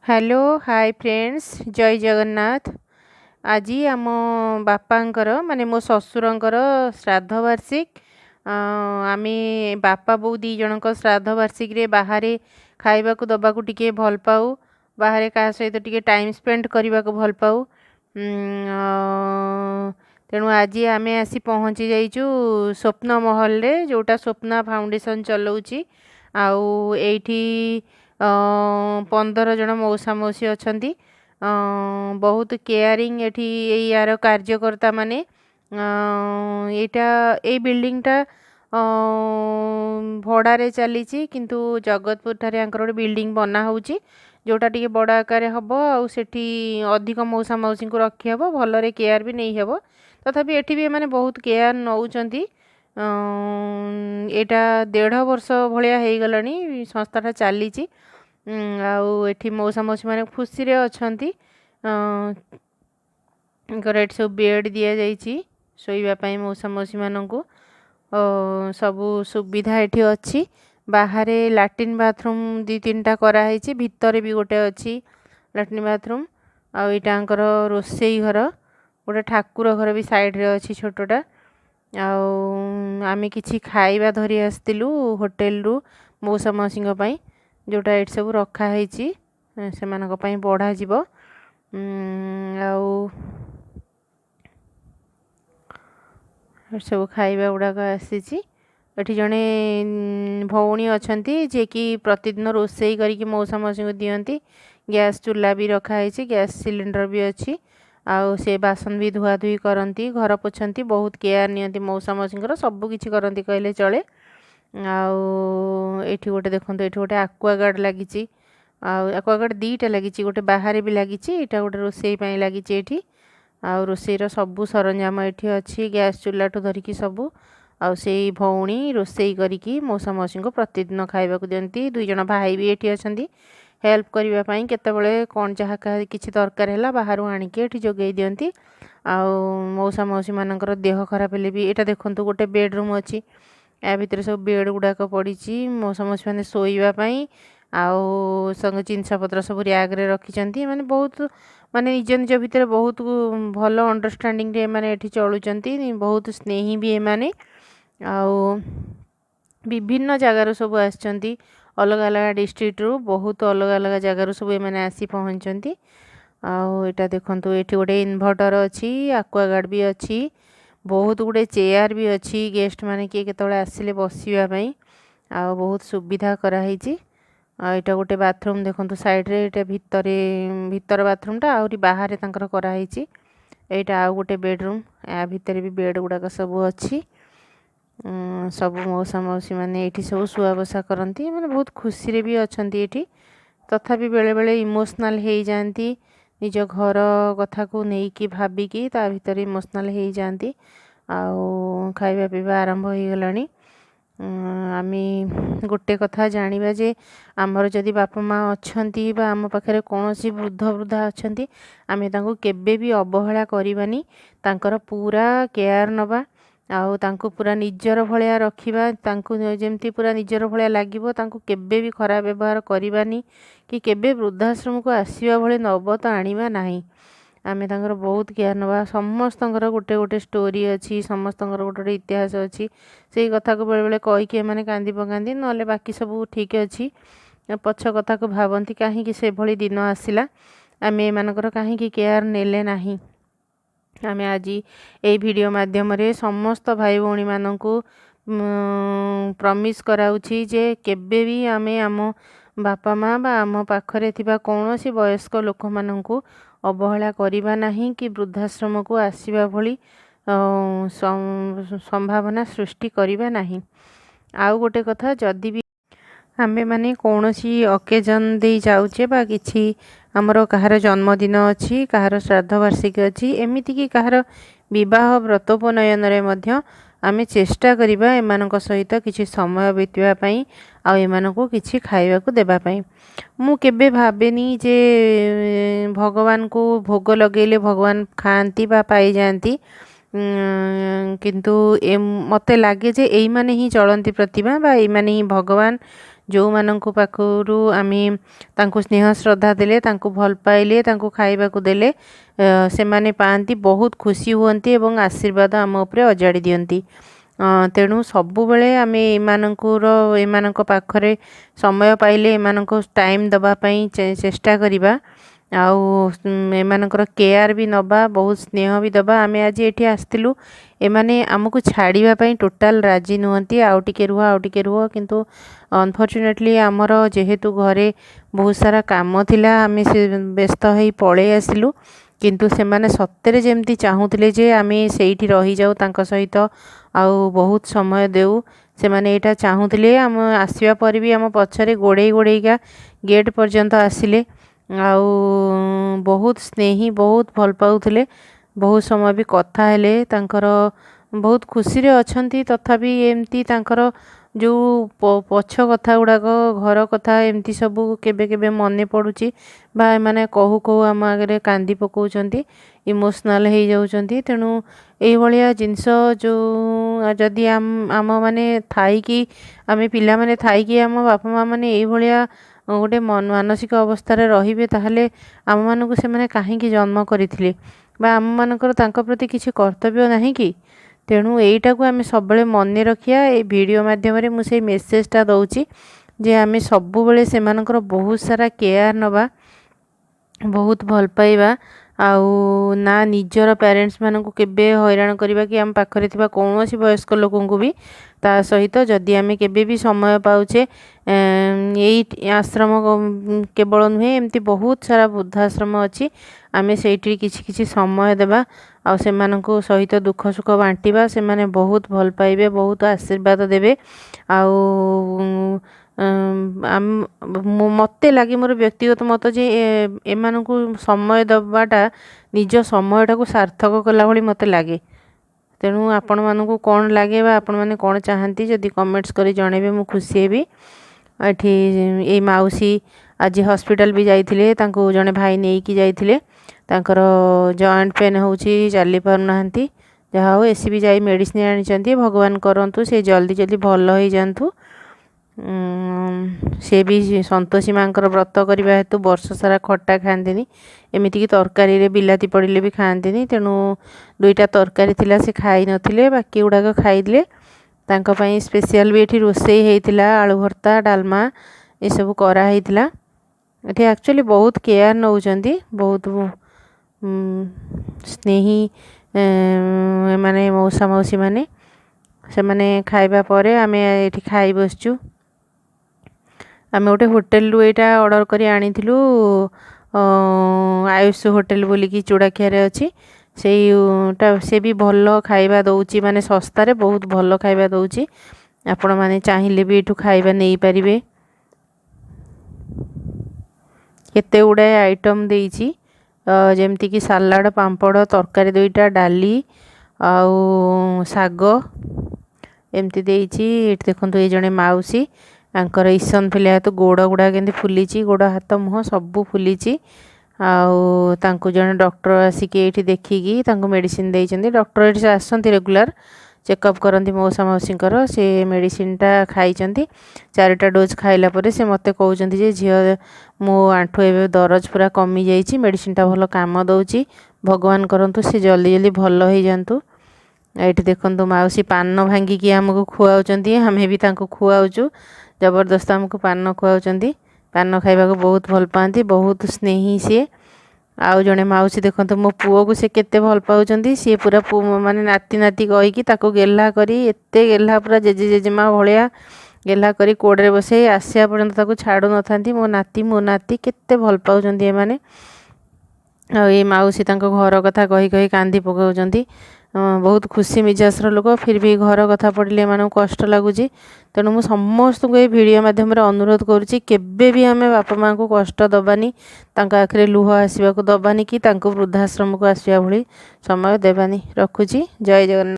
Hello hi friends जय जगन्नाथ। आज आम बापांकर माने मो ससुरंकर श्राद्ध वार्षिक आम बापा बो दी जनक श्राद्ध वार्षिक रे बाहर खाइबा को दबा को टिके भल पाऊ। बाहर का सहित टिके टाइम स्पेंड करने को भल पाऊ। तेणु आज आम आसी पहुँची जाइचु स्वप्न महल रे जोटा स्वप्ना फाउंडेशन चलाउची। आउ एठी 15 जन मौसा मौसी अछंती। बहुत केयरिंग एठी यार कार्यकर्ता माने एटा ए बिल्डिंगटा भड़ारे चली किंतु जगतपुर ठारे आंकर गोटे बिल्डिंग बना होची जोटा टिके बड़ आकार हम आउ सेठी अधिक मौसा मौसी को रखी हब भलरे केयर भी नहीं हब। तथापि एठी भी माने बहुत केयर नौचंती। एटा 1.5 वर्ष भलिया हो गलानी संस्थाटा चली। आउ एठी मौसा मौसी माने खुशी रे अछंती। एठी सब बेड दिया जाइची सोइबा पई मौसा मौसी माननकु सबु सुविधा एठी अछि। बाहरे लैट्रिन बाथरूम 2-3टा करा हैची, भितरे भी गोटे अछि लैट्रिन बाथरूम। आउ एटांकर रोसेई घर गोटे ठाकुर घर भी साइड रे अछि छोटोटा। आउ आमे किछि खाइबा धरि आस्तिलु होटल रु मौसा मौसी पई जोटा एट सब रखा हैची से मानक पई बढ़ा जीवो। आउ सब खाइबा गुड़ाक आसीची। एठी जणे भौणी अछंती जे कि प्रतिदिन रोसेई करिकि मौसा मौसी को दियंती। गैस चूल्हा भी रखा हैची, गैस सिलेंडर भी अछि। आउ से बासन भी धुआ धुई करंती, घर पोछंती, बहुत केयर नियंती मौसा मौसी सब किछि करंती कहले चले। आउ एठी गोटे देखंतु एठी गोटे एक्वागार्ड लागिची। आउ एक्वागार्ड 2टा लागिची, गोटे बाहर भी लागिची, एटा गोटे रोसेई पई लागिची एठी। आउ रोसेईर सबु सरंजाम एठी अछि, गैस चूल्हा ठु धरिकी सबु। आउ सेई भौणी रोसेई करिकी मौसा मौसी को प्रतिदिन खाइबा को दियंती। 2 जण भाई भी एठी अछंती हेल्प करिबा पई, केतेबेले कोन जहा किछि दरकार हैला बाहरु आनिके एठी जोगेई दियंती। आउ मौसा मौसी मानकर देह खराब हेले भी एटा देखंतु गोटे बेडरूम अछि। या भितर सब बेड गुड़ाक पड़ी मौसा मौसी मैंने शोइबा पई। आउ संग जिनसा पत्र सब रैग रे रखिचंती। माने बहुत माने निज निज भितर बहुत भल अंडरस्टैंडिंग रे माने एठी चलुचंती, बहुत स्नेही भी माने। आउ विभिन्न जगार सब आछंती, अलग अलग डिस्ट्रिक्ट रु बहुत अलग अलग जगार सब माने आसी पहुंचंती। आउ एटा देखंतु एठी गोटे इन्वर्टर अछि, एक्वागार्ड भी अछि, बहुत गुड़े चेयर भी अच्छी गेस्ट माने किए केतबेले आसिले बसिबा पई। आ बहुत सुविधा करा हैची। आ एटा गोटे बाथरूम देखंतु साइड रे, एटा भीतर बाथरूम टा आउरी बाहर तांकर करा हैची। एटा आ गोटे बेडरूम, या भीतर भी बेड गुड़ाक सब अच्छी। सब मौसा मौसी माने एठी सब सुआ बसा करंती, माने बहुत खुशी रे भी अछंती एठी। तथापि बेले बेले इमोशनल हे जानती, निज घर कथा को नहीं कि भाबी कि ता भीतर इमोशनल हे जानती। आउ खाइबा पीबा आरंभ हो गलानी। आमी गोटे कथा जानिबा जे आमर जदि बापा माँ अछंती बा आम पाखरे कोनोसी वृद्ध वृद्धा अछंती, आमे तांको केबे भी अवहेला करिबानी, तांकर पूरा केयर नबा। आउ तांको पूरा निजर भलिया रखिबा, तांको जेमती पूरा निजर भलिया लागिबो, तांको केबे भी खराब व्यवहार करिबानी कि केबे वृद्धाश्रम को आसीबा भले नबत आनिबा नाही। आमे तांकर बहुत केयर नबा। समस्तंकर गोटे गोटे स्टोरी अछि, समस्तंकर गोटे गोटे इतिहास अछि। सेई कथा को बेले बेले कहि के माने कांदी पकांदी, नले बाकी सब ठीक अछि। पछ कथा को भाबंती काहे कि से भली दिन आसिला, आमे एमानकर काहे कि केयर नेले नाही। आमे आजी ए वीडियो माध्यम रे समस्त भाई भौणी माननकु प्रमिस कराउछि जे केबे भी आमे आम बापा माँ बा आम पाखरे थिबा कोनोसी वयस्क लोक माननकु अवहेला करिबा नाही कि वृद्धाश्रम को आसीबा भली संभावना सृष्टि करिबा नाही। आउ गोटे कथा, जदि भी आमे माने कोनोसी ओकेजन दे जाउचे बा किछि हमरो कहार जन्मदिन अछि, कहार श्राद्ध वार्षिक अछि, एमिति कि कहार विवाह व्रतोपनयन रे मध्य आमे चेष्टा करिबा एमानक सहित किछि समय बितवा पई, आ एमानको किछि खाइबा को देबा पई। मु केबे भाबेनी जे भगवान को भोग लगेले भगवान खाती बा पाई जाती। किंतु मते लागे जे एई माने ही चलंती प्रतिभा बा एई माने ही भगवान जो माननकु पाखरु आमे तांकु स्नेह श्रद्धा देले तांकु भल पाइले तांकु खाइबाकु देले से माने पांती बहुत खुशी हुअंती एवं आशीर्वाद आम उपरे अजाड़ी दियंती। तेणु सबुबले आमे एमानक पाखरे समय पाइले एमानक टाइम दबा पई चेष्टा करिबा आउ एमानकर केयर भी नबा बहुत स्नेह भी दबा। आमे आज एठी आस्तिलु एमाने आमको छाड़िबा पई टोटाल राजी नुहंती आउ टिके रुह किंतु अनफॉर्चुनेटली आमर जेहेतु घरे बहुत सारा काम थिला आमे से व्यस्त होई पळे आसिलु किंतु से माने सत्तरे जेमती चाहूतिले जे आमे सेठी रही जाऊ तांका सहित आउ बहुत समय देऊ से माने एटा चाहूतिले। आम आसीबा पर भी आम पछरे गोड़ेईका गेट पर्यंत आसिले आउ बहुत स्नेही बहुत भल पाउथिले बहुत समय भी कथा हेले तांकर बहुत खुशी रे अछंती तथापि एमती तांकर जो पछ कथा गुड़ाक घर कथा एमती सबू केबे केबे मने पड़ुची बा माने कहू कहू आम आगे कांदी पकाउछंती इमोशनल हो जाउछंती। तेणु एई भलिया जिनस जो जदि आम माने थाई कि आमे पिला माने थाई कि आम बापा माँ माने एई भलिया गोटे मानसिक अवस्था रहिबे ताहले आम मानकु से माने काहेकि जन्म करथिले बा आम मानकर तांका प्रति किछि कर्तव्य नाही कि। तेणु एईटा को आमे सबले मन रखिया ए वीडियो माध्यम रे मु से मेसेजटा दउची जे आमे सबुबले से मानकर बहुत सारा केयर नबा बहुत भल पाइबा आउ ना निजर पेरेंट्स मानकु केबे हैरान करबा कि आम पाखरे थिबा कोनोसी वयस्क लोकंकु भी ता सहित जदि आमे केबे भी समय पाउचे एई आश्रम केवल नुहे एमती बहुत सारा वृद्धाश्रम अच्छी आमे सेठी किछि किछि समय देबा आउ से मानकु सहित दुख सुख बांटिबा से माने बहुत भल पाइबे बहुत आशीर्वाद देबे आउ मते लगे मोर व्यक्तिगत मत जे एमानकु समय दबाटा निज समयटा को सार्थक कला भली मते लागे। तेणु आपण मानकु कौन लगे बा आपण माने कौन चाहती जदि कमेंट्स करी जणेबे मु खुशी हेबी। एठी ए माउसी आज हॉस्पिटल भी जाइथिले तांको जणे भाई नेकी जाइथिले तांकर जॉइंट पेन होउची चली पारु नाहंती जहा हो एसी भी जाई मेडिसिन आनिचंती भगवान करंतु से जल्दी जल्दी भल होई जानतु। से भी संतोषी मांकर व्रत करबा हेतु वर्ष सारा खट्टा खांतिनी एमिति कि तरकारी रे बिलाती पड़िले भी खांतिनी। तेणु दुईटा तरकारी थिला से खाई नथिले बाकी गुड़ाक खाइले तांका पई स्पेशल भी एठी रोसेई हेइतिला आलू भर्ता डालमा ए सब करा हेइतिला। एठी एक्चुअली बहुत केयर नउचंती बहुत स्नेही माने मौसा मौसी माने से माने खाइबा परे आमे एठी खाई बसचु। आमे गोटे होटेल रु एटा ऑर्डर करी आनिथिलु आयुष होटेल बोली कि चूड़ाखिया अच्छी से भी भल खाइबा दउची माने सस्ता रे बहुत भल खाइबा दउची आपण माने चाहिए भी एठू खाइबा नहीं पारिबे। केते गुड़ाए आइटम देइची जेमती कि सालाड पांपड़ तरकारी दुईटा डाली आउ साग एमती देइची। एठी देखंतु ए जणे माउसी आंकर ईसन फिलिया तो गोड़ गुड़ा केंती फुलीची गोड़ हाथ मुह सबू फुलीची आउ तांको जणे डॉक्टर आसिक एठी देखिकी तांको मेडिसिन देइचंदी। डॉक्टर एठी आसंती रेगुलर चेकअप करंती मौसा मौसींकर से मेडिसिनटा खाइचंती 4टा डोज खाइला परे से मते कहउचंती जे झियो मो आंठु एबे दरज पूरा कमी जाइची मेडिसिनटा भलो काम दउची भगवान करंतु से जल्दी जल्दी भलो होई जानतु। एठी देखंतु माउसी पान भांगी कि हमको खुआउचंती हमें भी तांको खुआउचु जबरदस्त हमको पान खुआउचंती पान खाइबा को बहुत भल पाती बहुत स्नेही सी। आउ जने माउसी देखंतु मो पुओ को से केते भल पाउचंती सी पूरा पु माने नाती नाती कहिकी ताको गेल्हा करी एते गेल्हा पूरा जेजे जेजेमा भलिया गेल्हा करी कोड़े बसे आसिया पर्यंत ताको छाड़ू नथांती मो नाती केते भल पाउचंती ए माने। आ ए माउसी तांको घर कथा कही कही कांदी पकाउचंती बहुत खुशी मिजाजर लोक फिर भी घर कथा पड़े मानू कष्ट लगुच। तेणु मु समस्त को वीडियो माध्यम अनुरोध करुच्ची केबे भी आमे बापा माँ को कष्ट दबानी तांका आखिरे लुह आसवाक दबानी कि तांको वृद्धाश्रम को आसवा भली समय देबानी। रखुची जय जगन्नाथ।